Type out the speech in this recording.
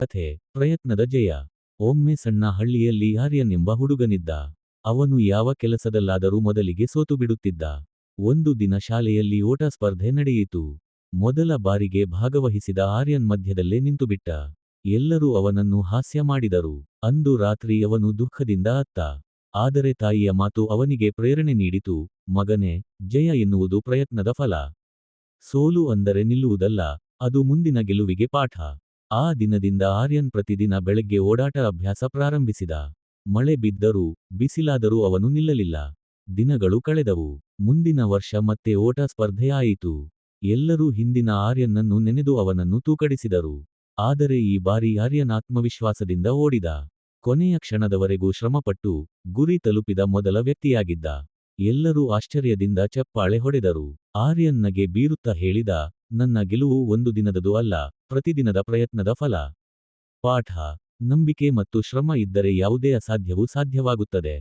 ಕಥೆ ಪ್ರಯತ್ನದ ಜಯ. ಒಮ್ಮೆ ಸಣ್ಣ ಹಳ್ಳಿಯಲ್ಲಿ ಆರ್ಯನ್ ಎಂಬ ಹುಡುಗನಿದ್ದ. ಅವನು ಯಾವ ಕೆಲಸದಲ್ಲಾದರೂ ಮೊದಲಿಗೆ ಸೋತು ಬಿಡುತ್ತಿದ್ದ. ಒಂದು ದಿನ ಶಾಲೆಯಲ್ಲಿ ಓಟ ಸ್ಪರ್ಧೆ ನಡೆಯಿತು. ಮೊದಲ ಬಾರಿಗೆ ಭಾಗವಹಿಸಿದ ಆರ್ಯನ್ ಮಧ್ಯದಲ್ಲೇ ನಿಂತುಬಿಟ್ಟ. ಎಲ್ಲರೂ ಅವನನ್ನು ಹಾಸ್ಯ ಮಾಡಿದರು. ಅಂದು ರಾತ್ರಿ ಅವನು ದುಃಖದಿಂದ ಅತ್ತ. ಆದರೆ ತಾಯಿಯ ಮಾತು ಅವನಿಗೆ ಪ್ರೇರಣೆ ನೀಡಿತು. ಮಗನೇ, ಜಯ ಎನ್ನುವುದು ಪ್ರಯತ್ನದ ಫಲ. ಸೋಲು ಅಂದರೆ ನಿಲ್ಲುವುದಲ್ಲ, ಅದು ಮುಂದಿನ ಗೆಲುವಿಗೆ ಪಾಠ. ಆ ದಿನದಿಂದ ಆರ್ಯನ್ ಪ್ರತಿದಿನ ಬೆಳಗ್ಗೆ ಓಡಾಟ ಅಭ್ಯಾಸ ಪ್ರಾರಂಭಿಸಿದ. ಮಳೆ ಬಿದ್ದರೂ, ಬಿಸಿಲಾದರೂ ಅವನು ನಿಲ್ಲಲಿಲ್ಲ. ದಿನಗಳು ಕಳೆದವು. ಮುಂದಿನ ವರ್ಷ ಮತ್ತೆ ಓಟ ಸ್ಪರ್ಧೆ ಆಯಿತು. ಎಲ್ಲರೂ ಹಿಂದಿನ ಆರ್ಯನ್ನನ್ನು ನೆನೆದು ಅವನನ್ನು ತೂಕಡಿಸಿದರು. ಆದರೆ ಈ ಬಾರಿ ಆರ್ಯನ್ ಆತ್ಮವಿಶ್ವಾಸದಿಂದ ಓಡಿದ. ಕೊನೆಯ ಕ್ಷಣದವರೆಗೂ ಶ್ರಮಪಟ್ಟು, ಗುರಿ ತಲುಪಿದ ಮೊದಲ ವ್ಯಕ್ತಿಯಾಗಿದ್ದ. ಎಲ್ಲರೂ ಆಶ್ಚರ್ಯದಿಂದ ಚಪ್ಪಾಳೆ ಹೊಡೆದರು. ಆರ್ಯನ್ ನಗೆ ಬೀರುತ್ತಾ ಹೇಳಿದ, ನನ್ನ ಗೆಲುವು ಒಂದು ದಿನದದು ಅಲ್ಲ, ಪ್ರತಿದಿನದ ಪ್ರಯತ್ನದ ಫಲ. ಪಾಠ: ನಂಬಿಕೆ ಮತ್ತು ಶ್ರಮ ಇದ್ದರೆ ಯಾವುದೇ ಅಸಾಧ್ಯವೂ ಸಾಧ್ಯವಾಗುತ್ತದೆ.